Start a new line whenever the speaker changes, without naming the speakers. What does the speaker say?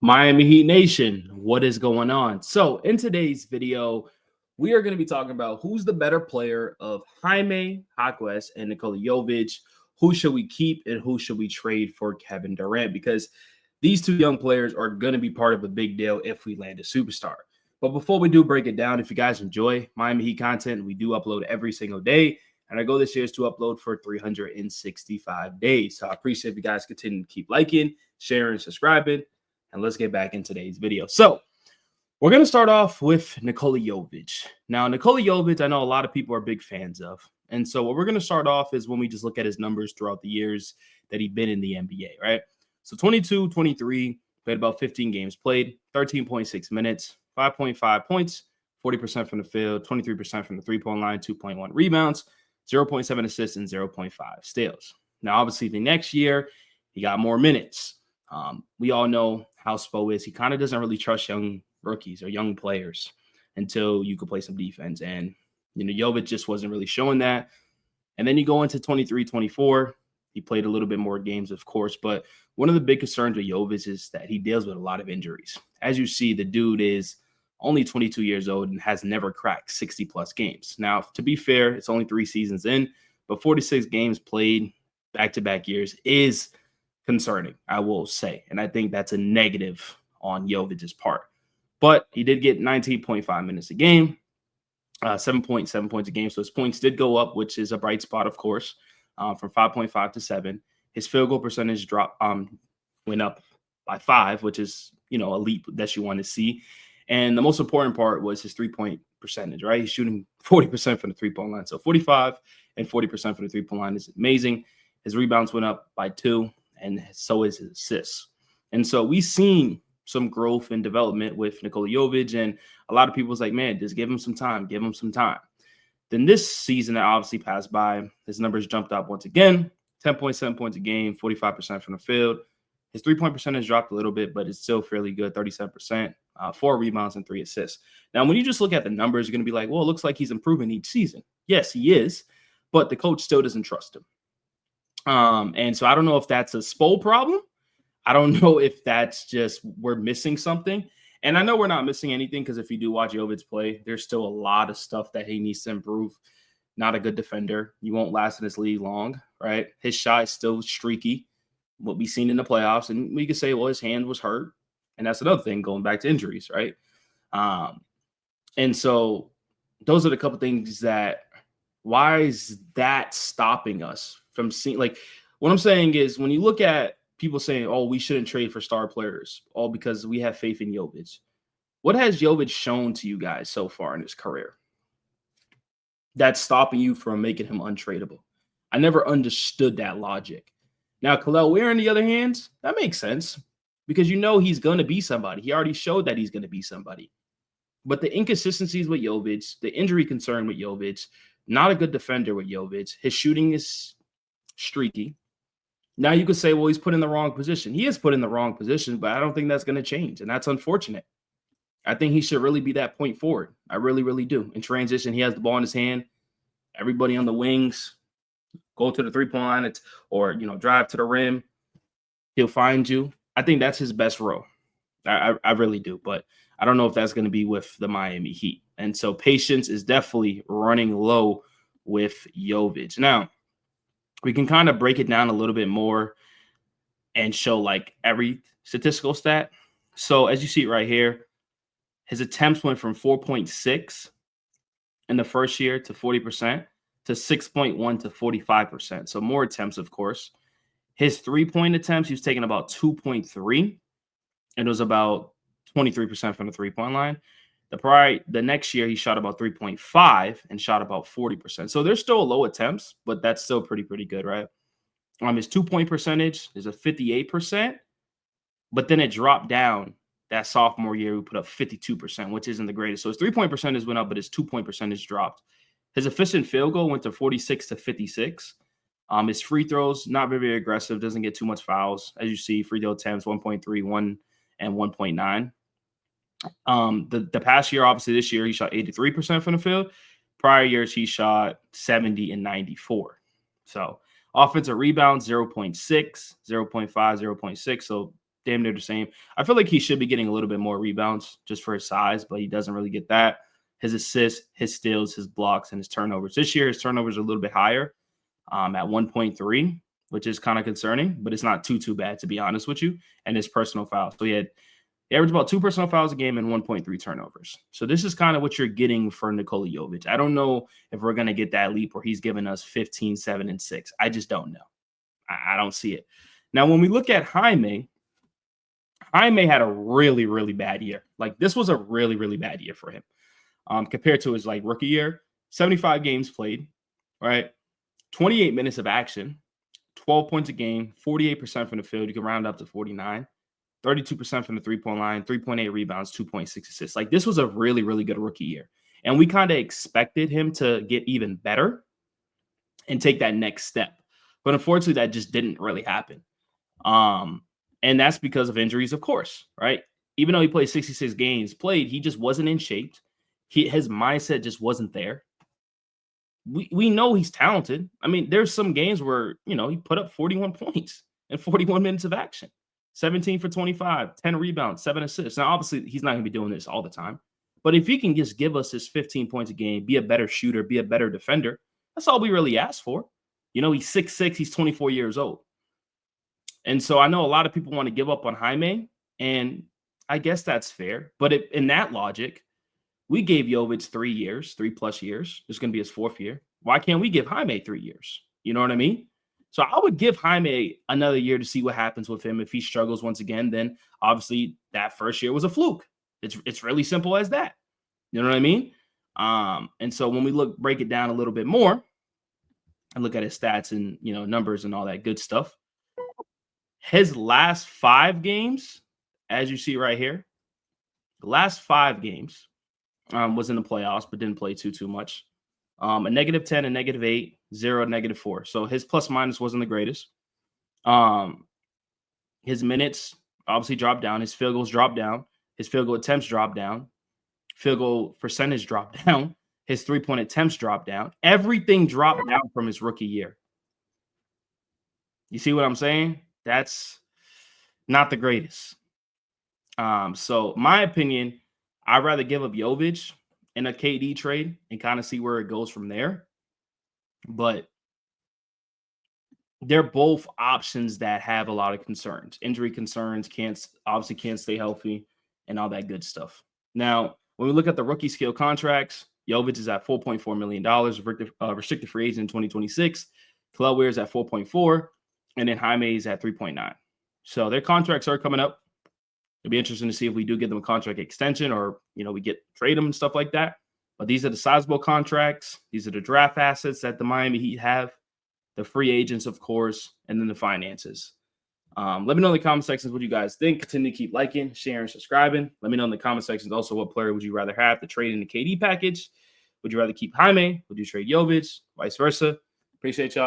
Miami Heat Nation, what is going on? So, in today's video, we are going to be talking about who's the better player of Jaime, Jaquez, and Nikola Jovic. Who should we keep and who should we trade for Kevin Durant? Because these two young players are going to be part of a big deal if we land a superstar. But before we do break it down, if you guys enjoy Miami Heat content, we do upload every single day. And our goal this year is to upload for 365 days. So I appreciate if you guys continue to keep liking, sharing, subscribing. And let's get back in today's video. So we're going to start off with Nikola Jovic. Now, Nikola Jovic, I know a lot of people are big fans of. And so what we're going to start off is when we just look at his numbers throughout the years that he's been in the NBA, right? So 22, 23, played about 15 games played, 13.6 minutes, 5.5 points, 40% from the field, 23% from the three-point line, 2.1 rebounds, 0.7 assists, and 0.5 steals. Now, obviously, the next year, he got more minutes. We all know how Spo is. He kind of doesn't really trust young rookies or young players until you could play some defense. And, Jovic just wasn't really showing that. And then you go into 23, 24. He played a little bit more games, of course. But one of the big concerns with Jovic is that he deals with a lot of injuries. As you see, the dude is only 22 years old and has never cracked 60-plus games. Now, to be fair, it's only 3 seasons in, but 46 games played back-to-back years is concerning, I will say. And I think that's a negative on Jovic's part. But he did get 19.5 minutes a game, 7.7 points a game. So his points did go up, which is a bright spot, of course, from 5.5 to 7. His field goal percentage went up by 5, which is, a leap that you want to see. And the most important part was his three-point percentage, right? He's shooting 40% from the three-point line. So 45 and 40% from the three-point line is amazing. His rebounds went up by 2. And so is his assists. And so we've seen some growth and development with Nikola Jovic, and a lot of people was like, man, just give him some time, give him some time. Then this season that obviously passed by, his numbers jumped up once again, 10.7 points a game, 45% from the field. His three-point percentage dropped a little bit, but it's still fairly good, 37%, 4 rebounds and 3 assists. Now, when you just look at the numbers, you're going to be like, well, it looks like he's improving each season. Yes, he is, but the coach still doesn't trust him. And so I don't know if that's a Spo problem. I don't know if that's just we're missing something. And I know we're not missing anything because if you do watch Jovic play, there's still a lot of stuff that he needs to improve. Not a good defender. You won't last in this league long, right? His shot is still streaky, what we've seen in the playoffs. And we could say, well, his hand was hurt. And that's another thing going back to injuries, right? And so those are the couple things that why is that stopping us from seeing, like, what I'm saying is when you look at people saying, oh, we shouldn't trade for star players, all because we have faith in Jovic. What has Jovic shown to you guys so far in his career that's stopping you from making him untradeable? I never understood that logic. Now, Khalil Weir, on the other hand, that makes sense because he's going to be somebody. He already showed that he's going to be somebody. But the inconsistencies with Jovic, the injury concern with Jovic, not a good defender with Jovic. His shooting is streaky. Now you could say, well, he's put in the wrong position. He is put in the wrong position, but I don't think that's going to change. And that's unfortunate. I think he should really be that point forward. I really, really do. In transition, he has the ball in his hand. Everybody on the wings, go to the three-point line or drive to the rim. He'll find you. I think that's his best role. I really do. But I don't know if that's going to be with the Miami Heat. And so patience is definitely running low with Jovic. Now, we can kind of break it down a little bit more and show like every statistical stat. So as you see it right here, his attempts went from 4.6 in the first year to 40% to 6.1 to 45%. So more attempts, of course. His three-point attempts, he was taking about 2.3, and it was about 23% from the three-point line. The next year, he shot about 3.5 and shot about 40%. So there's still low attempts, but that's still pretty good, right? His 2-point percentage is a 58%, but then it dropped down that sophomore year. We put up 52%, which isn't the greatest. So his 3-point percentage went up, but his 2-point percentage dropped. His efficient field goal went to 46 to 56. His free throws, not very aggressive, doesn't get too much fouls. As you see, free throw attempts, 1.3, 1, and 1.9. The past year, obviously this year, he shot 83% from the field. Prior years, he shot 70 and 94. So offensive rebounds, 0.6, 0.5, 0.6. So damn near the same. I feel like he should be getting a little bit more rebounds just for his size, but he doesn't really get that. His assists, his steals, his blocks, and his turnovers. This year, his turnovers are a little bit higher at 1.3, which is kind of concerning, but it's not too bad, to be honest with you. And his personal fouls. So he averaged about 2 personal fouls a game and 1.3 turnovers. So this is kind of what you're getting for Nikola Jovic. I don't know if we're going to get that leap where he's giving us 15, 7, and 6. I just don't know. I don't see it. Now, when we look at Jaime had a really, really bad year. Like, this was a really, really bad year for him compared to his like rookie year. 75 games played, right? 28 minutes of action, 12 points a game, 48% from the field. You can round up to 49, 32% from the three-point line, 3.8 rebounds, 2.6 assists. Like, this was a really, really good rookie year. And we kind of expected him to get even better and take that next step. But unfortunately, that just didn't really happen. And that's because of injuries, of course, right? Even though he played 66 games played, he just wasn't in shape. His mindset just wasn't there. We know he's talented. I mean, there's some games where, he put up 41 points in 41 minutes of action, 17 for 25, 10 rebounds, 7 assists. Now, obviously, he's not going to be doing this all the time. But if he can just give us his 15 points a game, be a better shooter, be a better defender, that's all we really ask for. He's 6'6", he's 24 years old. And so I know a lot of people want to give up on Jaime, and I guess that's fair. But in that logic, we gave Jovic 3 years, 3+ years. This is going to be his 4th year. Why can't we give Jaime 3 years? You know what I mean? So I would give Jaime another year to see what happens with him. If he struggles once again, then obviously that first year was a fluke. It's really simple as that. You know what I mean? And so when we break it down a little bit more and look at his stats and, numbers and all that good stuff, his last 5 games, as you see right here, the last 5 games was in the playoffs, but didn't play too much. A -10, a -8, 0, -4. So his plus minus wasn't the greatest. His minutes obviously dropped down. His field goals dropped down. His field goal attempts dropped down. Field goal percentage dropped down. His 3-point attempts dropped down. Everything dropped down from his rookie year. You see what I'm saying? That's not the greatest. So my opinion, I'd rather give up Jovic in a KD trade and kind of see where it goes from there. But they're both options that have a lot of concerns. Injury concerns, can't stay healthy and all that good stuff. Now, when we look at the rookie scale contracts, Jovic is at $4.4 million, restricted free agent in 2026. Kelly Oubre is at 4.4, and then Jaime is at 3.9. So their contracts are coming up. It'll be interesting to see if we do get them a contract extension or, we trade them and stuff like that. But these are the sizable contracts. These are the draft assets that the Miami Heat have, the free agents, of course, and then the finances. Let me know in the comment sections what you guys think. Continue to keep liking, sharing, subscribing. Let me know in the comment sections also what player would you rather have, the trade in the KD package? Would you rather keep Jaime? Would you trade Jovic? Vice versa? Appreciate y'all.